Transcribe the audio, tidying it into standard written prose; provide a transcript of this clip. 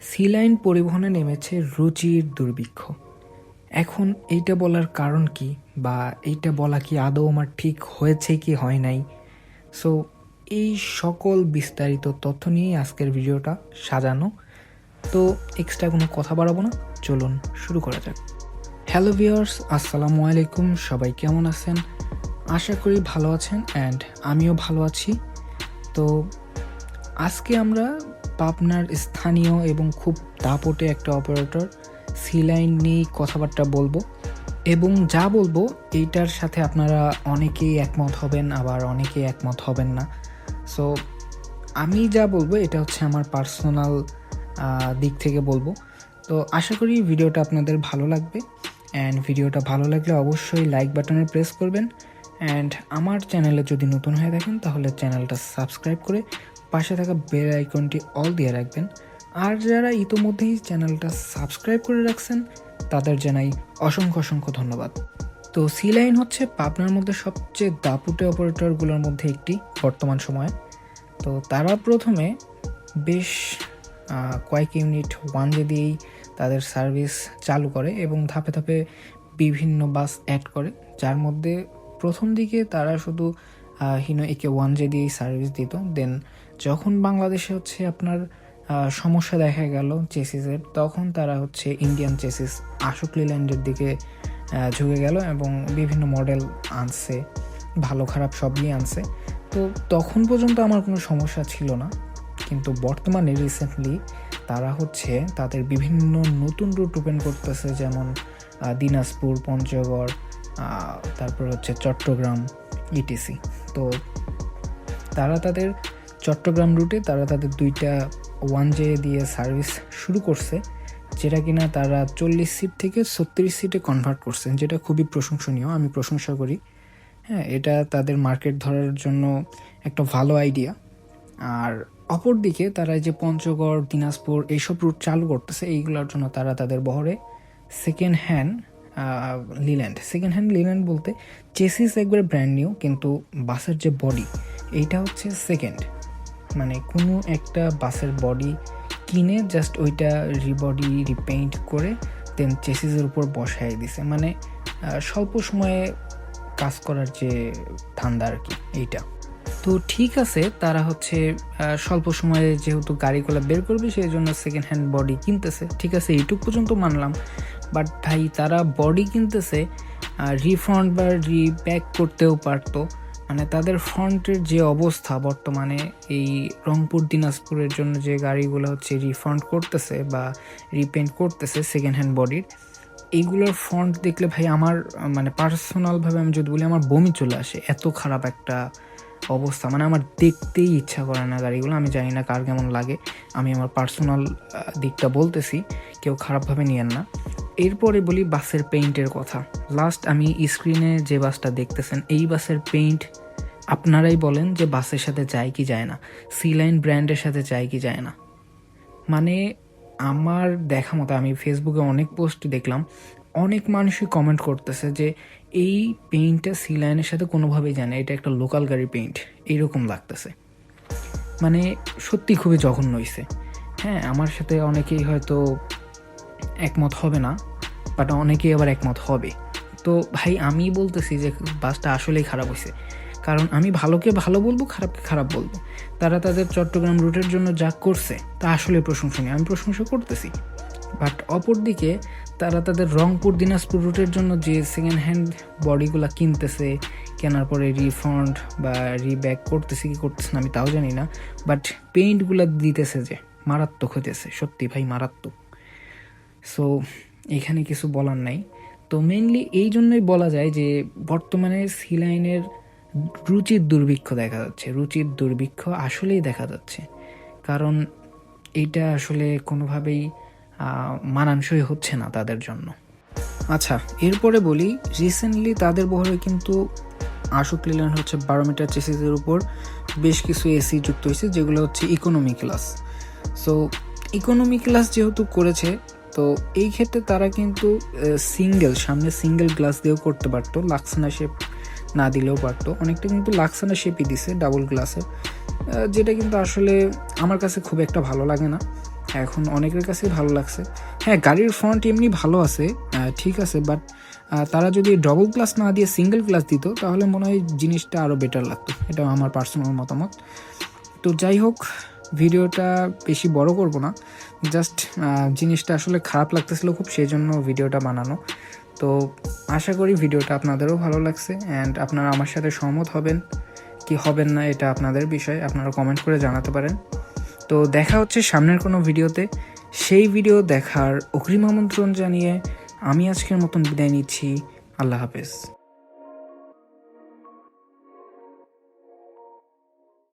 C line পরিবহনে নেমেছে রুচির দুর্ভিক্ষ। এখন এইটা বলার কারণ কি, বা এইটা বলা কি আদৌ আমার ঠিক হয়েছে কি হয় নাই, সো এই সকল বিস্তারিত তথ্য নিয়েই আজকের ভিডিওটা সাজানো। তো এক্সট্রা কোনো কথা বাড়াবো না, চলুন শুরু করা যাক। হ্যালো ভিউয়ার্স, আসসালামু আলাইকুম। সবাই কেমন আছেন? আশা করি ভালো আছেন, অ্যান্ড আমিও ভালো আছি। তো আজকে আমরা পাবনার স্থানীয় এবং খুব দাপটে একটা অপারেটর সি লাইন নিয়েই কথাবার্তা বলবো, এবং যা বলবো এইটার সাথে আপনারা অনেকেই একমত হবেন, আবার অনেকেই একমত হবেন না। সো আমি যা বলবো এটা হচ্ছে আমার পার্সোনাল দিক থেকে বলবো। তো আশা করি ভিডিওটা আপনাদের ভালো লাগবে, অ্যান্ড ভিডিওটা ভালো লাগলে অবশ্যই লাইক বাটনে প্রেস করবেন, অ্যান্ড আমার চ্যানেলে যদি নতুন হয়ে থাকেন তাহলে চ্যানেলটা সাবস্ক্রাইব করে পাশে থাকা বেল আইকনটি অল দিয়ে রাখবেন। আর যারা ইতোমধ্যেই চ্যানেলটা সাবস্ক্রাইব করে রাখছেন তাদের জানাই অসংখ্য অসংখ্য ধন্যবাদ। তো সি লাইন হচ্ছে পাবনার মধ্যে সবচেয়ে দাপুটে অপারেটরগুলোর মধ্যে একটি বর্তমান সময়ে। তো তারা প্রথমে বেশ কয়েক ইউনিট 1G দিয়েই তাদের সার্ভিস চালু করে এবং ধাপে ধাপে বিভিন্ন বাস অ্যাড করে, যার মধ্যে প্রথম দিকে তারা শুধু একে 1G দিয়েই সার্ভিস দিত। দেন যখন বাংলাদেশে হচ্ছে আপনার সমস্যা দেখা গেল চেসিসের, তখন তারা হচ্ছে ইন্ডিয়ান চেসিস আশোক লেল্যান্ডের দিকে ঝুঁকে গেল এবং বিভিন্ন মডেল আনছে, ভালো খারাপ সবই আনছে। তো তখন পর্যন্ত আমার কোনো সমস্যা ছিল না, কিন্তু বর্তমানে রিসেন্টলি তারা হচ্ছে তাদের বিভিন্ন নতুন রুট ওপেন করতেছে, যেমন দিনাজপুর, পঞ্চগড়, তারপর হচ্ছে চট্টগ্রাম, ইটিসি। তো তারা তাদের চট্টগ্রাম রুটে তারা তাদের 2টা 1G দিয়ে সার্ভিস শুরু করছে, যেটা কিনা তারা 40 সিট থেকে 36 সিটে কনভার্ট করছে, যেটা খুবই প্রশংসনীয়, আমি প্রশংসা করি। হ্যাঁ, এটা তাদের মার্কেট ধরার জন্য একটা ভালো আইডিয়া। আর অপরদিকে তারা যে পঞ্চগড়, দিনাজপুর এইসব রুট চালু করতেছে, এইগুলোর জন্য তারা তাদের বহরে সেকেন্ড হ্যান্ড লিল্যান্ড বলতে চেসিস একবারে ব্র্যান্ড নিউ, কিন্তু বাসের যে বডি এইটা হচ্ছে সেকেন্ড, মানে কোনো একটা বাসের বডি কিনে জাস্ট ওইটা রিবডি রিপেইন্ট করে দেন চেসিসের উপর বসাই দিছে, মানে স্বল্প সময়ে কাজ করার যে ধান্দা আর কি এইটা। তো ঠিক আছে, তারা হচ্ছে স্বল্প সময়ে যেহেতু গাড়িগুলো বের করবে সেই জন্য সেকেন্ড হ্যান্ড বডি কিনতেছে, ঠিক আছে, এইটুক পর্যন্ত মানলাম। বাট ভাই, তারা বডি কিনতেছে, রিফ্রন্ট বা রিব্যাক করতেও পারতো। মানে তাদের ফ্রন্টের যে অবস্থা বর্তমানে, এই রংপুর দিনাজপুরের জন্য যে গাড়িগুলো হচ্ছে রিফ্রন্ট করতেছে বা রিপেন্ট করতেছে সেকেন্ড হ্যান্ড বডির, এইগুলোর ফ্রন্ট দেখলে ভাই আমার মানে পার্সোনালভাবে আমি যদি বলি আমার বমি চলে আসে, এত খারাপ একটা অবস্থা। মানে আমার দেখতেই ইচ্ছা করে না গাড়িগুলো। আমি জানি না কার কেমন লাগে, আমি আমার পার্সোনাল দিকটা বলতেছি, কেউ খারাপভাবে নিয়েন না। এরপরে বলি বাসের পেইন্টের কথা। লাস্ট আমি স্ক্রিনে যে বাসটা দেখতেছেন, এই বাসের পেইন্ট আপনারাই বলেন যে বাসের সাথে যায় কি যায় না, সি লাইন ব্র্যান্ডের সাথে যায় কি যায় না। মানে আমার দেখা মতো আমি ফেসবুকে অনেক পোস্ট দেখলাম, অনেক মানুষই কমেন্ট করতেছে যে এই পেইন্টটা সি লাইনের সাথে কোনোভাবেই জানে, এটা একটা লোকাল গাড়ি পেইন্ট এইরকম লাগতেছে। মানে সত্যি খুবই জঘন্য হয়েছে। হ্যাঁ, আমার সাথে অনেকেই হয়তো একমত হবে না, বাট অনেকেই আবার একমত হবে। তো ভাই, আমি বলতেছি যে বাসটা আসলেই খারাপ হয়েছে, কারণ আমি ভালোকে ভালো বলবো, খারাপকে খারাপ বলবো। তারা তাদের চট্টগ্রাম রুটের জন্য যা করছে তা আসলে প্রশংসনীয়, আমি প্রশংসা করতেছি। বাট অপরদিকে তারা তাদের রংপুর দিনাজপুর রুটের জন্য যে সেকেন্ড হ্যান্ড বডিগুলো কিনতেছে, কেনার পরে রিফন্ড বা রিব্যাক করতেছে কি করতেছে না আমি তাও জানি না, বাট পেইন্টগুলো দিতেছে যে মারাত্মক হইতেছে, সত্যি ভাই মারাত্মক। সো এখানে কিছু বলার নাই। তো মেনলি এই জন্যই বলা যায় যে বর্তমানে সি লাইনের রুচির দুর্ভিক্ষ দেখা যাচ্ছে, রুচির দুর্ভিক্ষ আসলেই দেখা যাচ্ছে, কারণ এইটা আসলে কোনোভাবেই মানানসই হচ্ছে না তাদের জন্য। আচ্ছা, এরপরে বলি, রিসেন্টলি তাদের বহরে কিন্তু আশোক লেল্যান্ড হচ্ছে 12 মিটার চেসিসের উপর বেশ কিছু এসি যুক্ত হয়েছে, যেগুলো হচ্ছে economy class. So economy class যেহেতু করেছে, তো এই ক্ষেত্রে তারা কিন্তু সামনে সিঙ্গেল গ্লাস দিয়েও করতে পারতো, লাক্সানা শেপ না দিলেও পারতো, অনেকটা কিন্তু লাক্সানা শেপই দিছে ডাবল গ্লাসের, যেটা কিন্তু আসলে আমার কাছে খুব একটা ভালো লাগে না। এখন অনেকের কাছেই ভালো লাগছে। হ্যাঁ, গাড়ির ফ্রন্ট এমনি ভালো আছে, ঠিক আছে, বাট তারা যদি ডবল গ্লাস না দিয়ে সিঙ্গেল গ্লাস দিত তাহলে মনে হয় জিনিসটা আরও বেটার লাগতো। এটা আমার পার্সোনাল মতামত। তো যাই হোক, ভিডিওটা বেশি বড় করব না, জাস্ট জিনিসটা আসলে খারাপ লাগতেছিল খুব, সেই জন্য ভিডিওটা বানানো। তো আশা করি ভিডিওটা আপনাদেরও ভালো লাগছে অ্যান্ড আপনারা আমার সাথে সহমত হবেন কি হবেন না, এটা আপনাদের বিষয়, আপনারা কমেন্ট করে জানাতে পারেন। তো দেখা হচ্ছে সামনের কোনো ভিডিওতে। সেই ভিডিও দেখার অগ্রিম আমন্ত্রণ জানিয়ে আমি আজকের মতন বিদায় নিচ্ছি। আল্লাহ হাফেজ।